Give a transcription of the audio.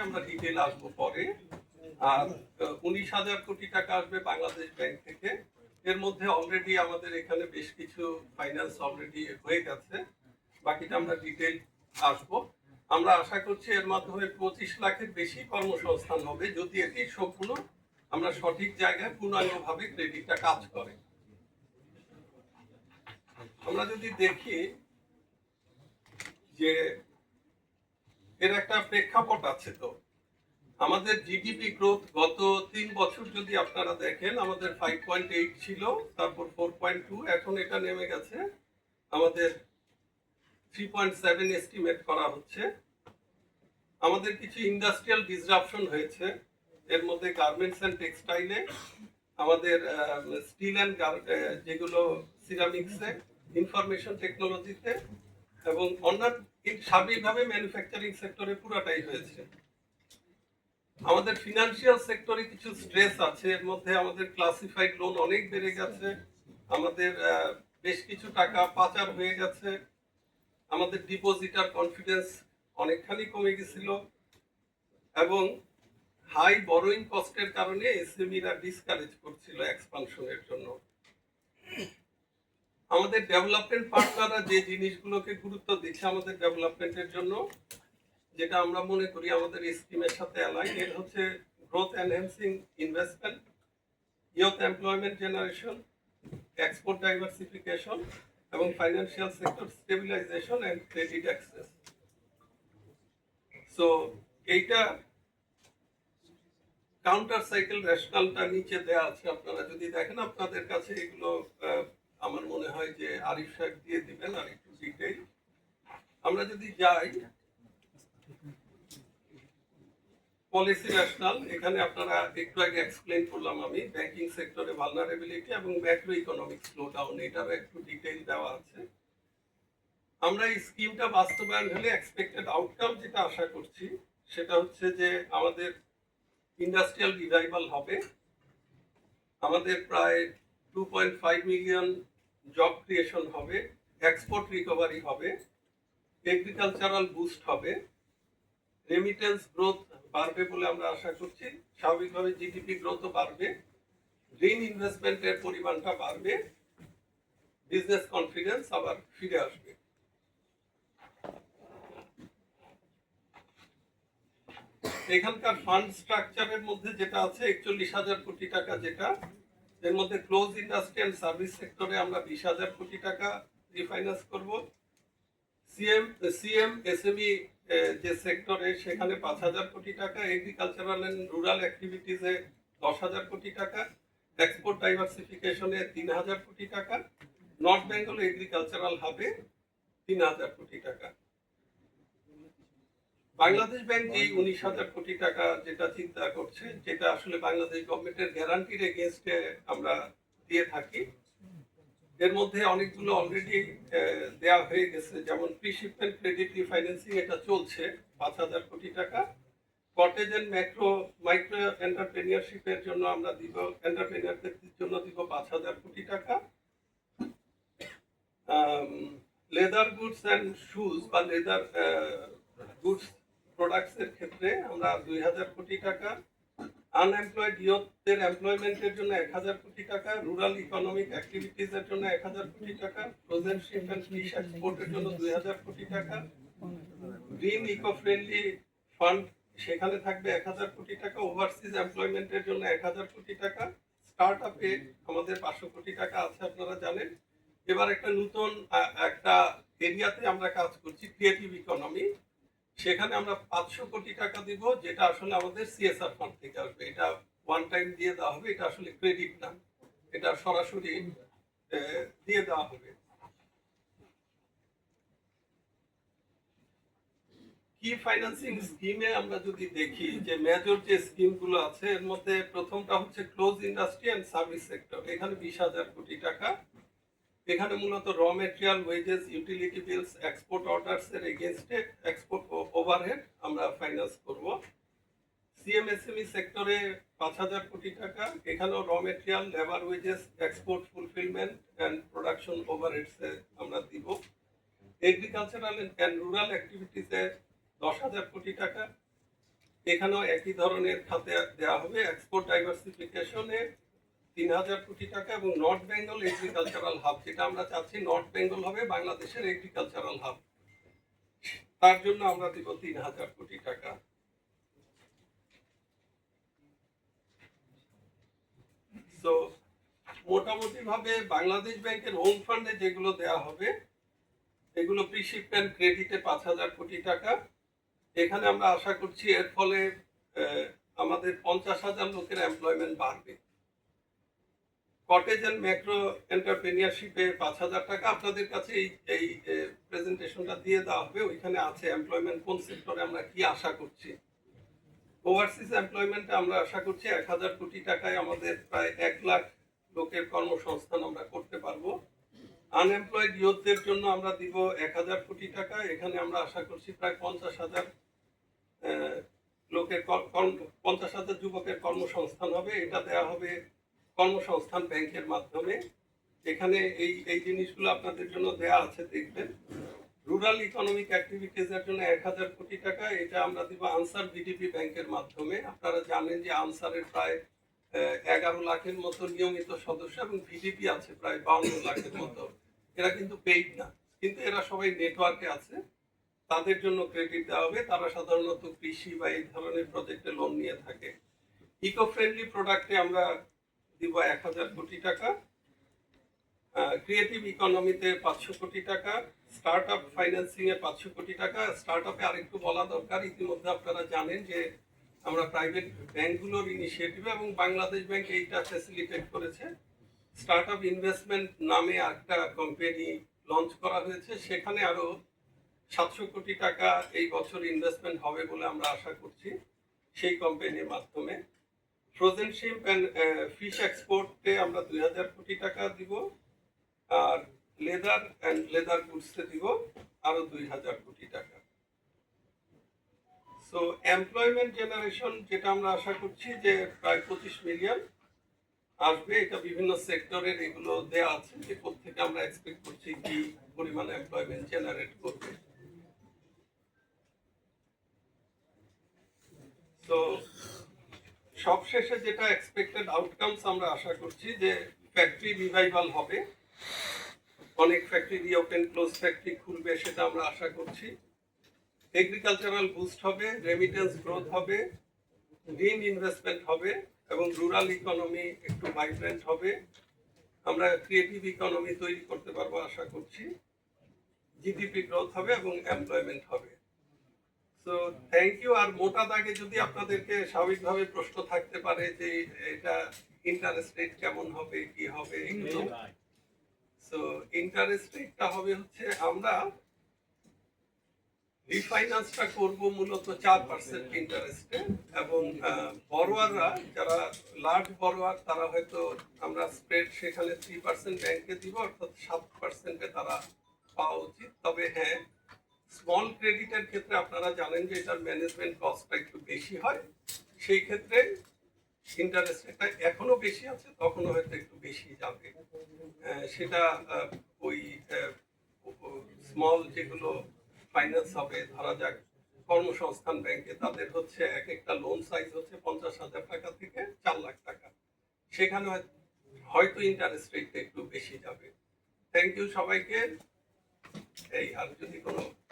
আমরা ডিটেল আসবো পরে। আর 19,000 কোটি টাকা আসবে বাংলাদেশ ব্যাংক থেকে। এর মধ্যে অলরেডি আমাদের এখানে বেশ কিছু ফাইন্যান্স অলরেডি হয়ে গেছে, বাকিটা আমরা ডিটেল আসবো। আমরা আশা করছি এর মাধ্যমে 25 লাখের বেশি কর্মসংস্থান হবে যদি এটি সম্পূর্ণ আমরা সঠিক জায়গায় পূর্ণাঙ্গভাবে ক্রেডিটটা কাজ করে। আমরা যদি দেখি যে এর একটা প্রেক্ষাপট আছে, তো আমাদের জিডিপি গ্রোথ গত 3 বছর যদি আপনারা দেখেন, আমাদের 5.8 ছিল, তারপর 4.2, এখন এটা নেমে গেছে আমাদের 3.7 এস্টিমেট করা হচ্ছে। আমাদের কিছু ইন্ডাস্ট্রিয়াল ডিসরাপশন হয়েছে, এর মধ্যে গার্মেন্টস অ্যান্ড টেক্সটাইলে, আমাদের স্টিল অ্যান্ড যেগুলো সিরামিক্সে, ইনফরমেশন টেকনোলজিতে এবং অন্যান্য সার্বিকভাবে ম্যানুফ্যাকচারিং সেক্টরে পুরোটাই হয়েছে। আমাদের ফিনান্সিয়াল সেক্টরে কিছু স্ট্রেস আছে, এর মধ্যে আমাদের ক্লাসিফাইড লোন অনেক বেড়ে গেছে, আমাদের বেশ কিছু টাকা পাচার হয়ে গেছে, আমাদের ডিপোজিটার কনফিডেন্স অনেকখানি কমে গেছিল এবং হাই বরোইং কস্টের কারণে এসএমইরা ডিসকারেজ করছিল এক্সপানশনের জন্য। আমাদের ডেভেলপমেন্ট পার্টনাররা যে জিনিসগুলোকে গুরুত্ব দিচ্ছে আমাদের ডেভেলপমেন্টের জন্য, যেটা আমরা মনে করি আমাদের স্কিমের সাথে অ্যালাইন, এর হচ্ছে growth enhancing investment, youth employment generation, export diversification এবং financial sector stabilization and credit access. So এইটা কাউন্টার সাইকেল রেশনালটা নিচে দেওয়া আছে, আপনারা যদি দেখেন আপনাদের কাছে এগুলো আমার মনে হয় যে আরিফ সাহেব দিয়ে দিবেন আর একটু ডিটেইল। আমরা যদি যাই পলিসি রেশনাল, এখানে আপনারা একটু আগে এক্সপ্লেইন করলাম আমি, ব্যাংকিং সেক্টরে ভালনারেবিলিটি এবং ম্যাক্রো ইকোনমিক স্লোডাউন, এটারও একটু ডিটেইল দেওয়া আছে। আমরা এই স্কিমটা বাস্তবায়ন হলে এক্সপেক্টেড আউটকাম যেটা আশা করছি সেটা হচ্ছে যে আমাদের ইন্ডাস্ট্রিয়াল রিভাইভাল হবে, আমাদের প্রায় 2.5 মিলিয়ন জব ক্রিয়েশন হবে, এক্সপোর্ট রিকভারি হবে, এগ্রিকালচারাল বুস্ট হবে, রেমিটেন্স গ্রোথ বাড়বে বলে আমরা আশা করছি, স্বাভাবিকভাবে জিডিপি গ্রোথও বাড়বে, গ্রিন ইনভেস্টমেন্টের পরিমাণটা বাড়বে, বিজনেস কনফিডেন্স আবার ফিরে আসবে। এখানকার ফান্ড স্ট্রাকচারের মধ্যে যেটা আছে 41,000 কোটি টাকা, যেটা এর মধ্যে ক্লোজ ইন্ডাস্ট্রি এন্ড সার্ভিস সেক্টরে আমরা 20,000 কোটি টাকা রিফাইন্যান্স করব, সিএম এসএমই যে সেক্টরে সেখানে 5,000 কোটি টাকা, এগ্রিকালচারাল এন্ড রুরাল অ্যাক্টিভিটিসে 10,000 কোটি টাকা, এক্সপোর্ট ডাইভার্সিফিকেশনে 3,000 কোটি টাকা, নর্থ বেঙ্গল এগ্রিকালচারাল হাবে 3,000 কোটি টাকা। বাংলাদেশ ব্যাংক এই 19,000 কোটি টাকা যেটা চিন্তা করছে, যেটা আসলে বাংলাদেশ গভর্নমেন্টের গ্যারান্টির এগেইনস্টে আমরা দিয়ে থাকি, এর মধ্যে অনেকগুলো অলরেডি দেয়া হয়ে গেছে, যেমন প্রি শিপমেন্ট ক্রেডিট রিফাইন্যান্সিং এটা চলছে 5,000 কোটি টাকা, কটেজ এন্ড মাইক্রো এন্টারপ্রেনিয়রশিপের জন্য আমরা দিব, এন্টারপ্রেনিয়রদের জন্য দিব 5,000 কোটি টাকা, লেদার গুডস এন্ড শুজ বা লেদার গুডস প্রোডাক্টস এর ক্ষেত্রে আমরা 2,000 কোটি টাকা, আনএমপ্লয়েড ইয়ুথদের এমপ্লয়মেন্টের জন্য 1,000 কোটি টাকা, রুরাল ইকোনমিক অ্যাক্টিভিটিস এর জন্য 1,000 কোটি টাকা, ফ্রোজেন শিপ এন্ড ফিশ এক্সপোর্টের জন্য 2,000 কোটি টাকা, গ্রিন ইকো ফ্রেন্ডলি ফান্ড সেখানে থাকবে 1,000 কোটি টাকা, ওভারসিজ এমপ্লয়মেন্টের জন্য 1,000 কোটি টাকা, স্টার্টআপে আমাদের 500 কোটি টাকা আছে আপনারা জানেন। এবার একটা নতুন একটা এরিয়াতে আমরা কাজ করছি, ক্রিয়েটিভ ইকোনমি, সেখানে আমরা 500 কোটি টাকা দিব, যেটা আসলে আমাদের সিএসআর ফান্ড থেকে আসবে, এটা ওয়ান টাইম দিয়ে দেওয়া হবে, এটা আসলে ক্রেডিট না, এটা সরাসরি দিয়ে দেওয়া হবে। কি ফাইন্যান্সিং স্কিমে আমরা যদি দেখি যে মেজর যে স্কিমগুলো আছে, এর মধ্যে প্রথমটা হচ্ছে close industry and service sector, এখানে 20,000 কোটি টাকা, এখানে মূলত raw material, wages, utility bills, export orders এর এগেইনস্টে এক্সপোর্ট ওভারহেড আমরা ফাইন্যান্স করব। সিএমএসএমই সেক্টরে 5,000 কোটি টাকা, এখানেও raw material, labour wages, export fulfilment and production overheads আমরা দিব। এগ্রিকালচারাল এন্ড রুরাল অ্যাক্টিভিটিসে 10,000 কোটি টাকা, এখানেও একই ধরনের খাতে দেওয়া হবে। এক্সপোর্ট ডাইভার্সিফিকেশনে 3,000 কোটি টাকা এবং নর্থ বেঙ্গল এগ্রিকালচারাল হাব, যেটা আমরা চাচ্ছি নর্থ বেঙ্গল হবে বাংলাদেশের এগ্রিকালচারাল হাব, তার জন্য আমরা দিব 3,000 কোটি টাকা। তো মোটামুটি ভাবে বাংলাদেশ ব্যাংকের হোম ফান্ডে যেগুলো দেওয়া হবে এগুলো প্রিশিপমেন্ট ক্রেডিটে 5,000 কোটি টাকা। এখানে আমরা আশা করছি এর ফলে আমাদের 50,000 লোকের এমপ্লয়মেন্ট বাড়বে। কটেজ অ্যান্ড ম্যাক্রো এন্টারপ্রেনিয়ারশিপে 5,000 টাকা আপনাদের কাছে এই প্রেজেন্টেশনটা দিয়ে দেওয়া হবে, ওইখানে আছে এমপ্লয়মেন্ট কোন সেক্টরে আমরা কি আশা করছি। ওভারসিজ এমপ্লয়মেন্টে আমরা আশা করছি 1,000 কোটি টাকায় আমাদের প্রায় 1 লাখ লোকের কর্মসংস্থান আমরা করতে পারবো। আনএমপ্লয়েড ইয়ুথদের জন্য আমরা দিব 1,000 কোটি টাকা, এখানে আমরা আশা করছি প্রায় 50,000 লোকের 50,000 যুবকের কর্মসংস্থান হবে। এটা দেওয়া হবে কর্মসংস্থান ব্যাংকের মাধ্যমে। এখানে এই জিনিসগুলো আপনাদের জন্য দেয়া আছে, দেখবেন। রুরাল ইকোনমিক অ্যাক্টিভিটিজের জন্য 1,000 কোটি টাকা, এটা আমরা দিব আনসার ভিডিপি ব্যাংকের মাধ্যমে। আপনারা জানেন যে আনসারের প্রায় 11 লাখের মতো নিয়মিত সদস্য এবং ভিডিপি আছে প্রায় 52 লাখের মতো। এরা কিন্তু পেইড না, কিন্তু এরা সবাই নেটওয়ার্কে আছে, তাদের জন্য ক্রেডিট দেওয়া হবে। তারা সাধারণত কৃষি বা এই ধরনের প্রজেক্টে লোন নিয়ে থাকে। ইকো ফ্রেন্ডলি প্রোডাক্টে আমরা দিব 1,000 কোটি টাকা। ক্রিয়েটিভ ইকোনমিতে 500 কোটি টাকা, স্টার্ট আপ ফাইন্যান্সিং এ 500 কোটি টাকা। স্টার্ট আপে আরেকটু বলা দরকার, ইতিমধ্যে আপনারা জানেন যে আমরা প্রাইভেট ব্যাংকগুলোর ইনিশিয়েটিভ এবং বাংলাদেশ ব্যাংক এইটা ফ্যাসিলিটেট করেছে। স্টার্ট আপ ইনভেস্টমেন্ট নামে একটা কোম্পানি লঞ্চ করা হয়েছে, সেখানে আরো 700 কোটি টাকা এই বছর ইনভেস্টমেন্ট হবে বলে আমরা আশা করছি সেই কোম্পানির মাধ্যমে। ফ্রোজেন শিম্প অ্যান্ড ফিশ এক্সপোর্টে আমরা 2,000 কোটি টাকা দিব, আর লেদার অ্যান্ড লেদার গুডসে দিব আরো 2,000 কোটি টাকা। সো এমপ্লয়মেন্ট জেনারেশন যেটা আমরা আশা করছি যে প্রায় 25 মিলিয়ন আসবে। এটা বিভিন্ন সেক্টরের এগুলো দেওয়া আছে যে কোথেকে আমরা এক্সপেক্ট করছি কি পরিমাণ এমপ্লয়মেন্ট জেনারেট করবে। তো সবশেষে যেটা এক্সপেক্টেড আউটকামস আমরা আশা করছি যে ফ্যাক্টরি রিভাইভাল হবে, অনেক ফ্যাক্টরি রিওপেন ক্লোজ ফ্যাক্টরি খুলবে, সেটা আমরা আশা করছি। এগ্রিকালচারাল বুস্ট হবে, রেমিটেন্স গ্রোথ হবে, গ্রিন ইনভেস্টমেন্ট হবে এবং রুরাল ইকোনমি একটু ভাইব্রেন্ট হবে। আমরা ক্রিয়েটিভ ইকোনমি তৈরি করতে পারবো আশা করছি। জিডিপি গ্রোথ হবে এবং এমপ্লয়মেন্ট হবে। So thank you. আর মোটা দাগে যদি আপনাদেরকে স্বাভাবিকভাবে প্রশ্ন থাকতে পারে যে এটা ইন্টারেস্ট রেট কেমন হবে, কি হবে এগুলো। সো ইন্টারেস্ট রেটটা হবে হচ্ছে আমরা রিফাইন্যান্সটা করব মূলত 4% ইন্টারেস্টে, এবং বড়োয়াররা যারা লার্জ বড়োয়ার তারা হয়তো আমরা স্প্রেড সেখানে 3% ব্যাংকে দিব, অর্থাৎ 7%-এ তারা পাওয়া উচিত। তবে হ্যাঁ, স্মল ক্রেডিটের ক্ষেত্রে আপনারা জানেন যে এটার ম্যানেজমেন্ট কস্টটা একটু বেশি হয়, সেই ক্ষেত্রে ইন্টারেস্ট রেটটা এখনো বেশি আছে, তখনও হয়তো একটু বেশি যাবে। সেটা ওই স্মল যেগুলো ফাইন্যান্স হবে, ধরা যাক কর্মসংস্থান ব্যাংকে, তাদের হচ্ছে এক একটা লোন সাইজ হচ্ছে 50,000 টাকা থেকে 4 লাখ টাকা, সেখানে হয়তো ইন্টারেস্ট রেটটা একটু বেশি যাবে। থ্যাংক ইউ সবাইকে। এই আর যদি কোনো